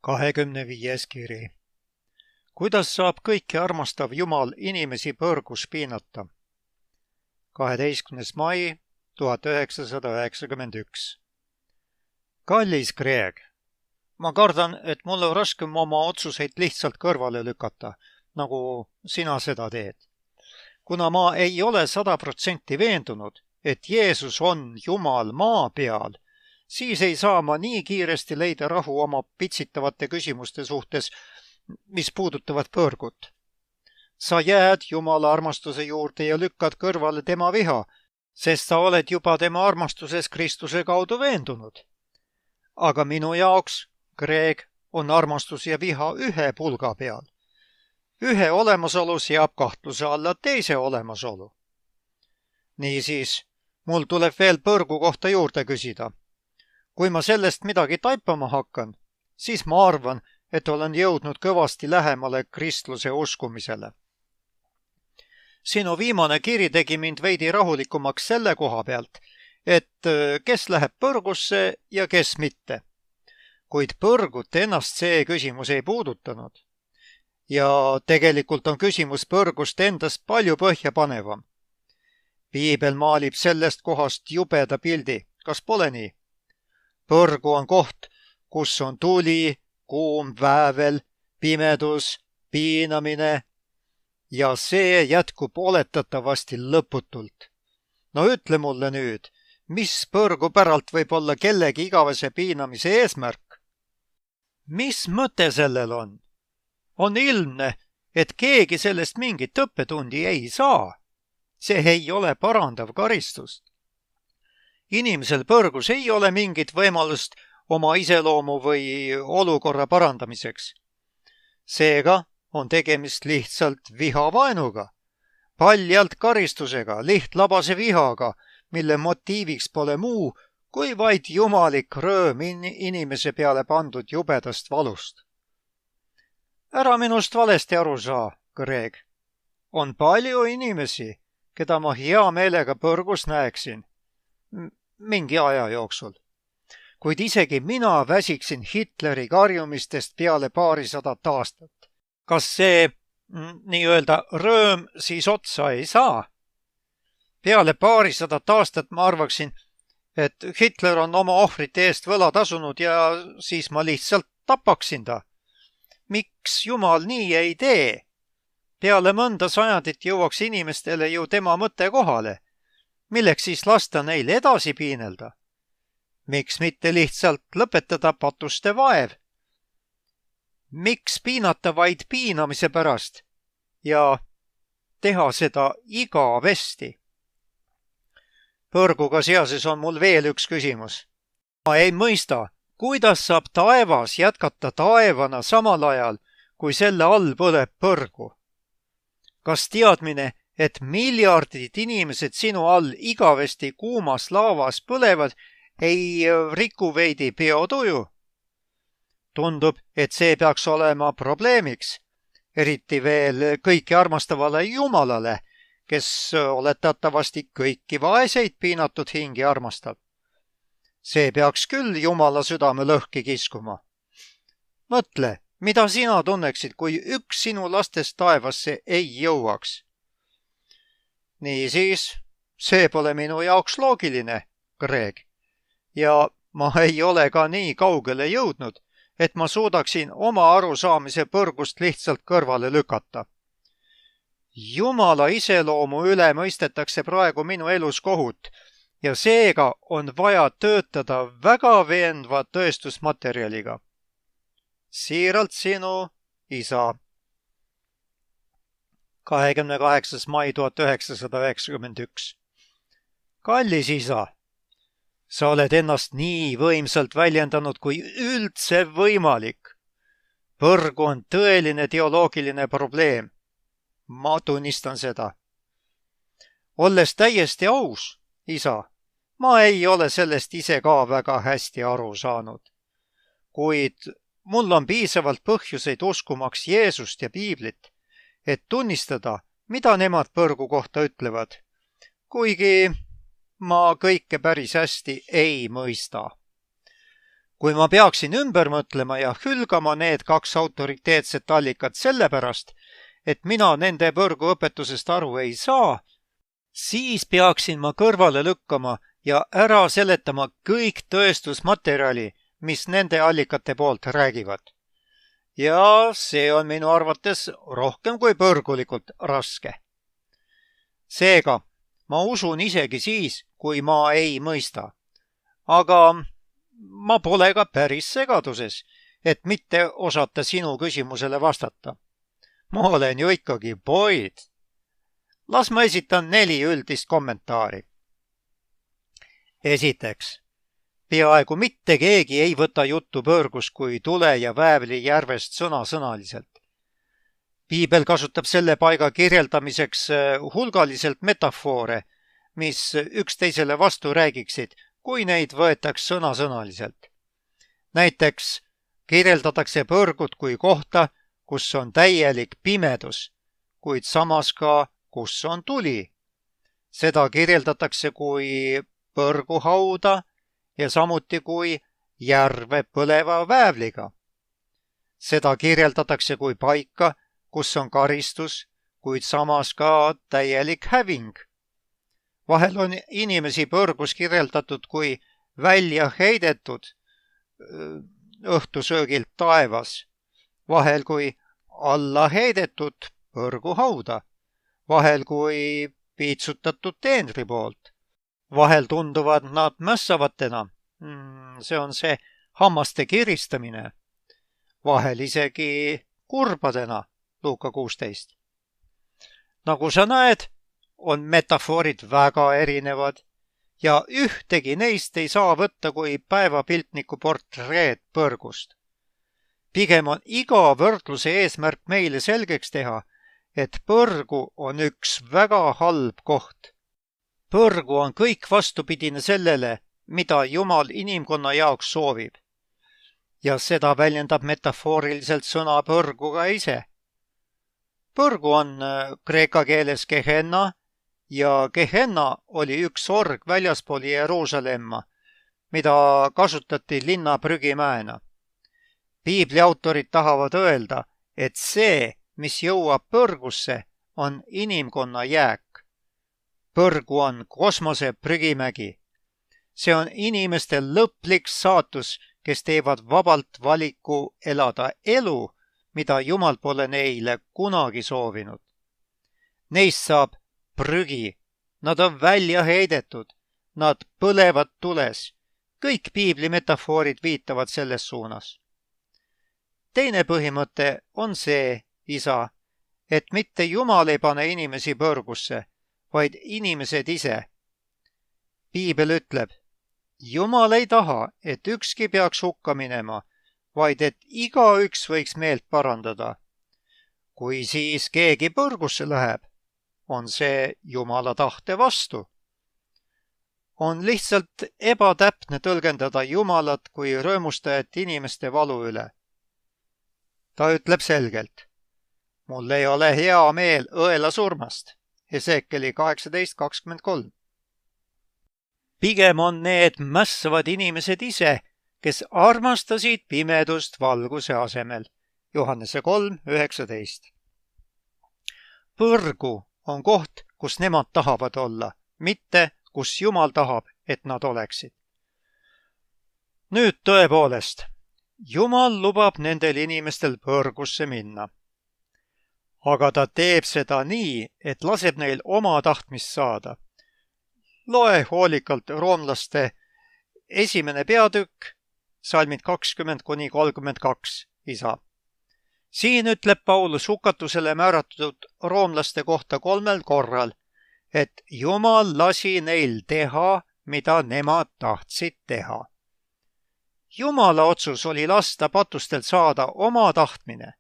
25. kiri. Kuidas saab kõiki armastav Jumal inimesi põrgus piinata? 12. mai 1991. Kallis Greg, ma kardan, et mul on raskem oma otsuseid lihtsalt kõrvale lükata, nagu sina seda teed. Kuna ma ei ole 100% veendunud, et Jeesus on Jumal maa peal, siis ei saa ma nii kiiresti leida rahu oma pitsitavate küsimuste suhtes, mis puudutavad põrgut. Sa jääd Jumala armastuse juurde ja lükkad kõrvale tema viha, sest sa oled juba tema armastuses Kristuse kaudu veendunud. Aga minu jaoks, Greg, on armastus ja viha ühe pulga peal. Ühe olemasolu seab kahtluse alla teise olemasolu. Niisiis, mul tuleb veel põrgu kohta juurde küsida. Kui ma sellest midagi taipama hakkan, siis ma arvan, et olen jõudnud kõvasti lähemale kristluse uskumisele. Sinu viimane kiri tegi mind veidi rahulikumaks selle koha pealt, et kes läheb põrgusse ja kes mitte. Kuid põrgut ennast see küsimus ei puudutanud. Ja tegelikult on küsimus põrgust endast palju põhjapanevam. Piibel maalib sellest kohast jubeda pildi, kas pole nii? Põrgu on koht, kus on tuli, kuum väävel, pimedus, piinamine ja see jätkub oletatavasti lõputult. No ütle mulle nüüd, mis põrgu päralt võib olla kellegi igavese piinamise eesmärk? Mis mõte sellel on? On ilmne, et keegi sellest mingit õppetundi ei saa. See ei ole parandav karistus. Inimesel põrgus ei ole mingit võimalust oma iseloomu või olukorra parandamiseks. Seega on tegemist lihtsalt vihavaenuga, paljalt karistusega, lihtlabase vihaga, mille motiiviks pole muu kui vaid jumalik rõõm inimese peale pandud jubedast valust. Ära minust valesti aru saa, Greg. On palju inimesi, keda ma hea meelega põrgus näeksin mingi aja jooksul. Kuid isegi mina väsiksin Hitleri karjumistest peale paarisadat aastat. Kas see nii-öelda rõõm siis otsa ei saa? Peale paarisadat aastat ma arvaksin, et Hitler on oma ohvrite eest võla tasunud ja siis ma lihtsalt tapaksin ta. Miks Jumal nii ei tee? Peale mõnda sajandit jõuaks inimestele ju tema mõte kohale. Milleks siis lasta neil edasi piinelda? Miks mitte lihtsalt lõpetada patuste vaev? Miks piinata vaid piinamise pärast ja teha seda igavesti? Põrguga seoses on mul veel üks küsimus. Ma ei mõista, kuidas saab taevas jätkata taevana samal ajal, kui selle all põleb põrgu? Kas teadmine, et miljardid inimesed sinu all igavesti kuumas laavas põlevad, ei riku veidi peotuju? Tundub, et see peaks olema probleemiks, eriti veel kõiki armastavale Jumalale, kes oletatavasti kõiki vaeseid piinatud hingi armastab. See peaks küll Jumala südame lõhki kiskuma. Mõtle, mida sina tunneksid, kui üks sinu lastest taevasse ei jõuaks? Niisiis, see pole minu jaoks loogiline, Greg. Ja ma ei ole ka nii kaugele jõudnud, et ma suudaksin oma arusaamise põrgust lihtsalt kõrvale lükata. Jumala iseloomu üle mõistetakse praegu minu elus kohut ja seega on vaja töötada väga veenva tõestusmaterjaliga. Siiralt sinu, isa. 28. mai 1991. Kallis isa, sa oled ennast nii võimsalt väljendanud kui üldse võimalik. Põrgu on tõeline teoloogiline probleem. Ma tunnistan seda. Olles täiesti aus, isa, ma ei ole sellest ise ka väga hästi aru saanud. Kuid mul on piisavalt põhjuseid uskumaks Jeesust ja Piiblit, et tunnistada, mida nemad põrgu kohta ütlevad, kuigi ma kõike päris hästi ei mõista. Kui ma peaksin ümber mõtlema ja hülgama need 2 autoriteetset allikat sellepärast, et mina nende põrguõpetusest aru ei saa, siis peaksin ma kõrvale lükkama ja ära seletama kõik tõestusmaterjali, mis nende allikate poolt räägivad. Ja see on minu arvates rohkem kui põrgulikult raske. Seega, ma usun isegi siis, kui ma ei mõista. Aga ma pole ka päris segaduses, et mitte osata sinu küsimusele vastata. Ma olen ju ikkagi Boyd. Las ma esitan 4 üldist kommentaari. Esiteks, peaaegu mitte keegi ei võta juttu põrgust kui tule ja väävli järvest sõnasõnaliselt. Piibel kasutab selle paiga kirjeldamiseks hulgaliselt metafoore, mis üksteisele vastu räägiksid, kui neid võetaks sõnasõnaliselt. Näiteks kirjeldatakse põrgut kui kohta, kus on täielik pimedus, kuid samas ka, kus on tuli. Seda kirjeldatakse kui põrguhauda ja samuti kui järve põleva väävliga. Seda kirjeldatakse kui paika, kus on karistus, kuid samas ka täielik häving. Vahel on inimesi põrgus kirjeldatud kui välja heidetud õhtusöögilt taevas, vahel kui alla heidetud põrguhauda, vahel kui piitsutatud teenri poolt. Vahel tunduvad nad mässavatena, see on see hammaste kiristamine, vahel isegi kurbadena, Luuka 16. Nagu sa näed, on metafoorid väga erinevad ja ühtegi neist ei saa võtta kui päevapiltniku portreed põrgust. Pigem on iga võrdluse eesmärk meile selgeks teha, et põrgu on üks väga halb koht. Põrgu on kõik vastupidine sellele, mida Jumal inimkonna jaoks soovib. Ja seda väljendab metafooriliselt sõna põrgu ka ise. Põrgu on kreeka keeles Gehenna ja Gehenna oli üks org väljaspool Jeruusalemma, mida kasutati linna prügimäena. Piibli autorid tahavad öelda, et see, mis jõuab põrgusse, on inimkonna jääk. Põrgu on kosmose prügimägi. See on inimeste lõplik saatus, kes teevad vabalt valiku elada elu, mida Jumal pole neile kunagi soovinud. Neist saab prügi, nad on välja heidetud, nad põlevad tules. Kõik piibli metafoorid viitavad selles suunas. Teine põhimõte on see, isa, et mitte Jumal ei pane inimesi põrgusse, vaid inimesed ise. Piibel ütleb, Jumal ei taha, et ükski peaks hukka minema, vaid et igaüks võiks meelt parandada. Kui siis keegi põrgusse läheb, on see Jumala tahte vastu. On lihtsalt ebatäpne tõlgendada Jumalat kui rõõmustajat inimeste valu üle. Ta ütleb selgelt, mul ei ole hea meel õela surmast. Hesekeli 18:23. Pigem on need mässavad inimesed ise, kes armastasid pimedust valguse asemel. Johannese 3:19. Põrgu on koht, kus nemad tahavad olla, mitte kus Jumal tahab, et nad oleksid. Nüüd tõepoolest, Jumal lubab nendel inimestel põrgusse minna. Aga ta teeb seda nii, et laseb neil oma tahtmist saada. Loe hoolikalt roomlaste 1. peatükk, salmid 20-32, isa. Siin ütleb Paulus hukatusele määratud roomlaste kohta 3 korral, et Jumal lasi neil teha, mida nemad tahtsid teha. Jumala otsus oli lasta patustelt saada oma tahtmine.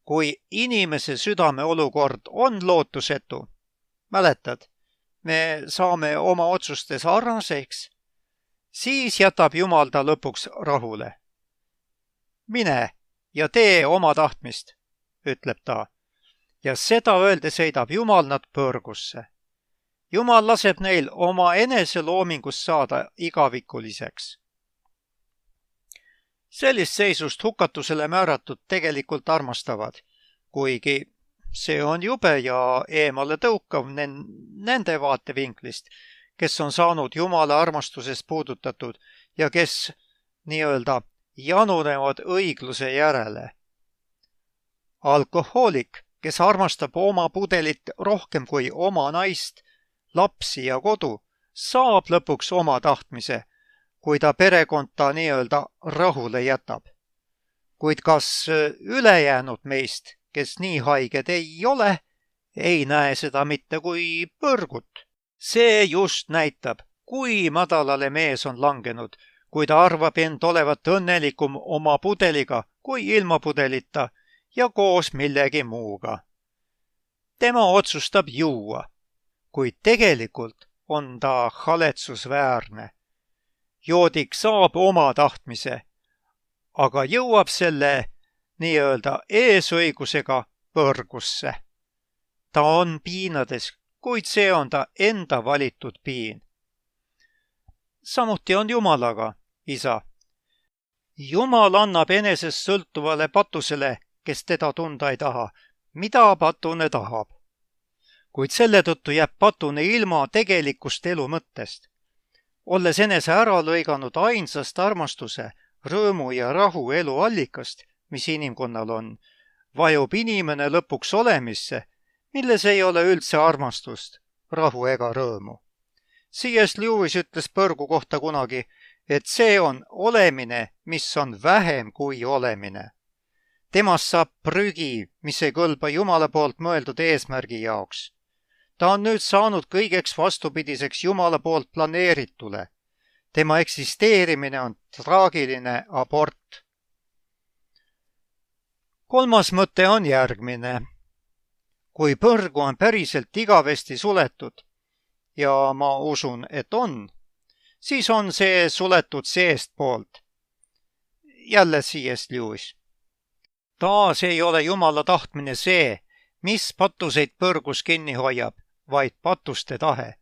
Kui inimese südame olukord on lootusetu, mäletad, me saame oma otsustes arnaseks, siis jätab Jumal ta lõpuks rahule. Mine ja tee oma tahtmist, ütleb ta, ja seda öeldes heidab Jumal nad põrgusse. Jumal laseb neil oma eneseloomingust saada igavikuliseks. Sellist seisust hukatusele määratud tegelikult armastavad, kuigi see on jube ja eemale tõukav nende vaatevinklist, kes on saanud Jumala armastusest puudutatud ja kes nii-öelda janunevad õigluse järele. Alkohoolik, kes armastab oma pudelit rohkem kui oma naist, lapsi ja kodu, saab lõpuks oma tahtmise, kui ta perekonda nii-öelda rahule jätab. Kuid kas ülejäänud meist, kes nii haiged ei ole, ei näe seda mitte kui põrgut? See just näitab, kui madalale mees on langenud, kui ta arvab end olevat õnnelikum oma pudeliga kui ilma pudelita ja koos millegi muuga. Tema otsustab juua, kuid tegelikult on ta haletsusväärne. Joodik saab oma tahtmise, aga jõuab selle nii-öelda eesõigusega põrgusse. Ta on piinades, kuid see on ta enda valitud piin. Samuti on Jumalaga, isa. Jumal annab enesest sõltuvale patusele, kes teda tunda ei taha, mida patune tahab. Kuid selle tõttu jääb patune ilma tegelikust elu mõttest. Olles enese ära lõiganud ainsast armastuse, rõõmu ja rahu elu allikast, mis inimkonnal on, vajub inimene lõpuks olemisse, milles ei ole üldse armastust, rahu ega rõõmu. C.S. Lewis ütles põrgu kohta kunagi, et see on olemine, mis on vähem kui olemine. Temast saab prügi, mis ei kõlba Jumala poolt mõeldud eesmärgi jaoks. Ta on nüüd saanud kõigeks vastupidiseks Jumala poolt planeeritule. Tema eksisteerimine on traagiline abort. Kolmas mõte on järgmine. Kui põrgu on päriselt igavesti suletud, ja ma usun, et on, siis on see suletud seestpoolt. Jälle C.S. Lewis. Taas ei ole Jumala tahtmine see, mis patuseid põrgus kinni hoiab, vaid patuste tahe.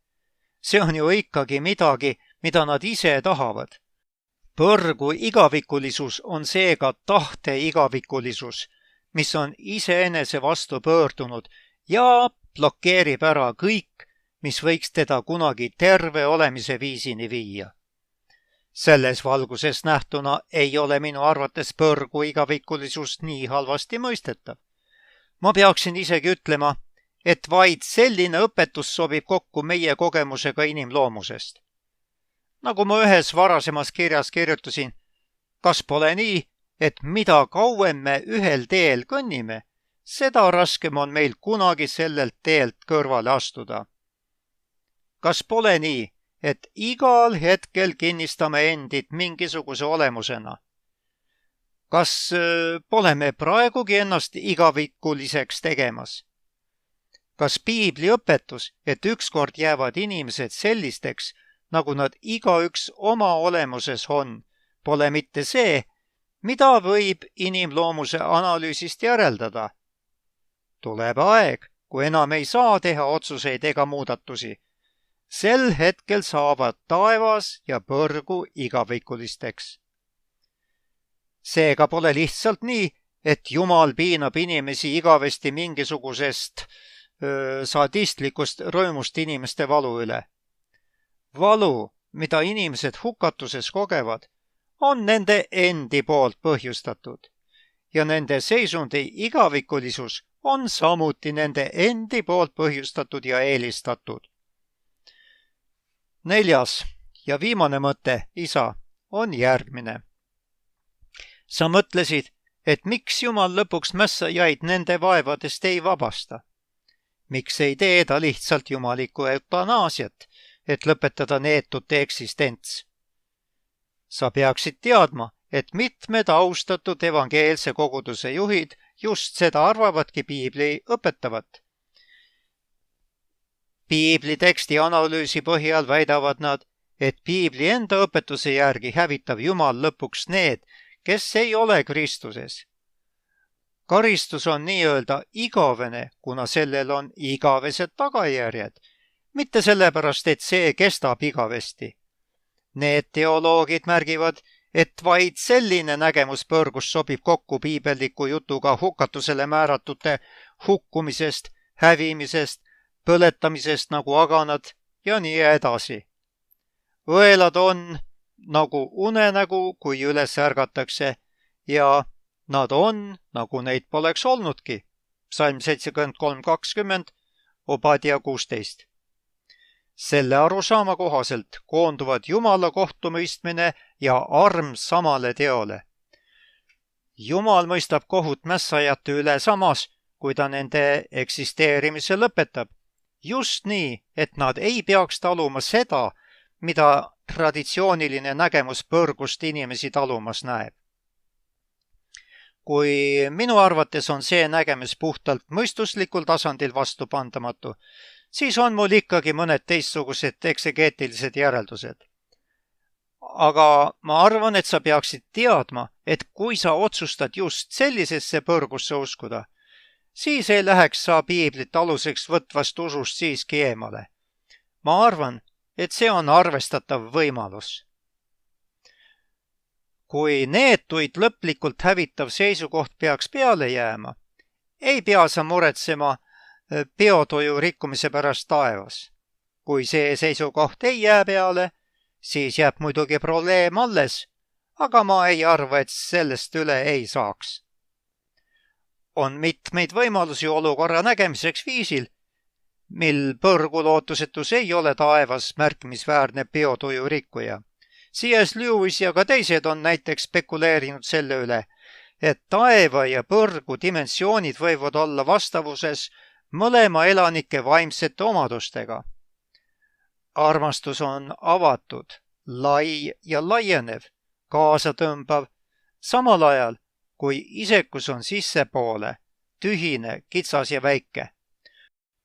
See on ju ikkagi midagi, mida nad ise tahavad. Põrgu igavikulisus on seega tahte igavikulisus, mis on iseenese vastu pöördunud ja blokeerib ära kõik, mis võiks teda kunagi terve olemise viisini viia. Selles valguses nähtuna ei ole minu arvates põrgu igavikulisust nii halvasti mõistetav. Ma peaksin isegi ütlema, et vaid selline õpetus sobib kokku meie kogemusega inimloomusest. Nagu ma ühes varasemas kirjas kirjutasin, kas pole nii, et mida kauem me ühel teel kõnnime, seda raskem on meil kunagi sellelt teelt kõrvale astuda. Kas pole nii, et igal hetkel kinnistame endid mingisuguse olemusena? Kas pole me praegugi ennast igavikuliseks tegemas? Kas piibli õpetus, et ükskord jäävad inimesed sellisteks, nagu nad igaüks oma olemuses on, pole mitte see, mida võib inimloomuse analüüsist järeldada? Tuleb aeg, kui enam ei saa teha otsuseid ega muudatusi. Sel hetkel saavad taevas ja põrgu igavikulisteks. Seega pole lihtsalt nii, et Jumal piinab inimesi igavesti mingisugusest sadistlikust rõõmust inimeste valu üle. Valu, mida inimesed hukatuses kogevad, on nende endi poolt põhjustatud ja nende seisundi igavikulisus on samuti nende endi poolt põhjustatud ja eelistatud. 4. ja viimane mõte, isa, on järgmine. Sa mõtlesid, et miks Jumal lõpuks mässajaid nende vaevadest ei vabasta? Miks ei tee ta lihtsalt jumalikku eutanaasiat, et lõpetada neetute eksistents? Sa peaksid teadma, et mitmed austatud evangeelse koguduse juhid just seda arvavadki piibli õpetavat. Piibli teksti analüüsi põhjal väidavad nad, et piibli enda õpetuse järgi hävitab Jumal lõpuks need, kes ei ole Kristuses. Karistus on nii-öelda igavene, kuna sellel on igavesed tagajärjed, mitte sellepärast, et see kestab igavesti. Need teoloogid märgivad, et vaid selline nägemus põrgust sobib kokku piibelliku jutuga hukatusele määratute hukkumisest, hävimisest, põletamisest nagu aganad ja nii edasi. Õelad on nagu unenägu, kui üles ärgatakse ja nad on, nagu neid poleks olnudki. Psalm 73:20, Obadia 16. Selle arusaama kohaselt koonduvad Jumala kohtumõistmine ja arm samale teole. Jumal mõistab kohut mässajate üle samas, kui ta nende eksisteerimise lõpetab. Just nii, et nad ei peaks taluma seda, mida traditsiooniline nägemus põrgust inimesi talumas näeb. Kui minu arvates on see nägemus puhtalt mõistuslikul tasandil vastupandamatu, siis on mul ikkagi mõned teistsugused eksegeetilised järeldused. Aga ma arvan, et sa peaksid teadma, et kui sa otsustad just sellisesse põrgusse uskuda, siis ei läheks sa piiblit aluseks võtvast usust siiski eemale. Ma arvan, et see on arvestatav võimalus. Kui neetuid lõplikult hävitav seisukoht peaks peale jääma, ei pea sa muretsema biotoju rikkumise pärast taevas. Kui see seisukoht ei jää peale, siis jääb muidugi probleem alles, aga ma ei arva, et sellest üle ei saaks. On mitmeid võimalusi olukorra nägemiseks viisil, mil põrgu lootusetus ei ole taevas märkimisväärne biotoju rikkuja. C.S. Lewis ja ka teised on näiteks spekuleerinud selle üle, et taeva ja põrgu dimensioonid võivad olla vastavuses mõlema elanike vaimsete omadustega. Armastus on avatud, lai ja laienev, kaasatõmbav, samal ajal kui isekus on sissepoole, tühine, kitsas ja väike.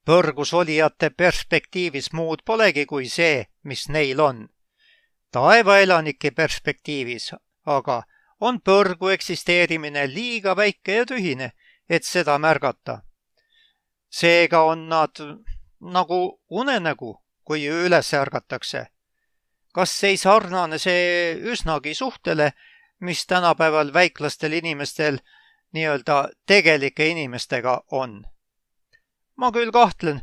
Põrgus olijate perspektiivis muud polegi kui see, mis neil on. Taevaelanike perspektiivis aga on põrgu eksisteerimine liiga väike ja tühine, et seda märgata. Seega on nad nagu unenägu, kui üles ärgatakse. Kas ei sarnane see üsnagi suhtele, mis tänapäeval väiklastel inimestel nii-öelda tegelike inimestega on? Ma küll kahtlen,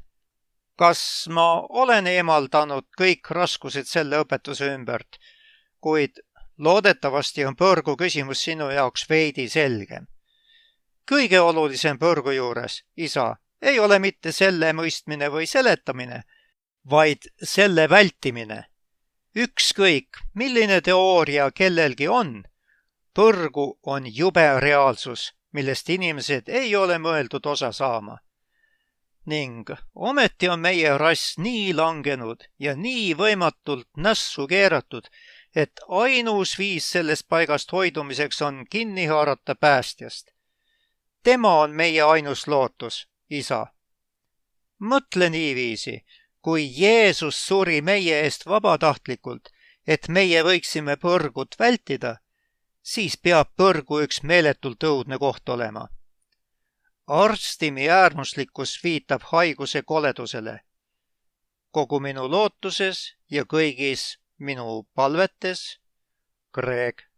kas ma olen eemaldanud kõik raskused selle õpetuse ümbert, kuid loodetavasti on põrgu küsimus sinu jaoks veidi selgem. Kõige olulisem põrgu juures, isa, ei ole mitte selle mõistmine või seletamine, vaid selle vältimine. Ükskõik, milline teooria kellelgi on, põrgu on jube reaalsus, millest inimesed ei ole mõeldud osa saama. Ning ometi on meie rass nii langenud ja nii võimatult nässu keeratud, et ainus viis sellest paigast hoidumiseks on kinni haarata päästjast. Tema on meie ainus lootus, isa. Mõtle niiviisi, kui Jeesus suri meie eest vabatahtlikult, et meie võiksime põrgut vältida, siis peab põrgu üks meeletult õudne koht olema. Arstimi äärmuslikkus viitab haiguse koledusele. Kogu minu lootuses ja kõigis minu palvetes, Greg.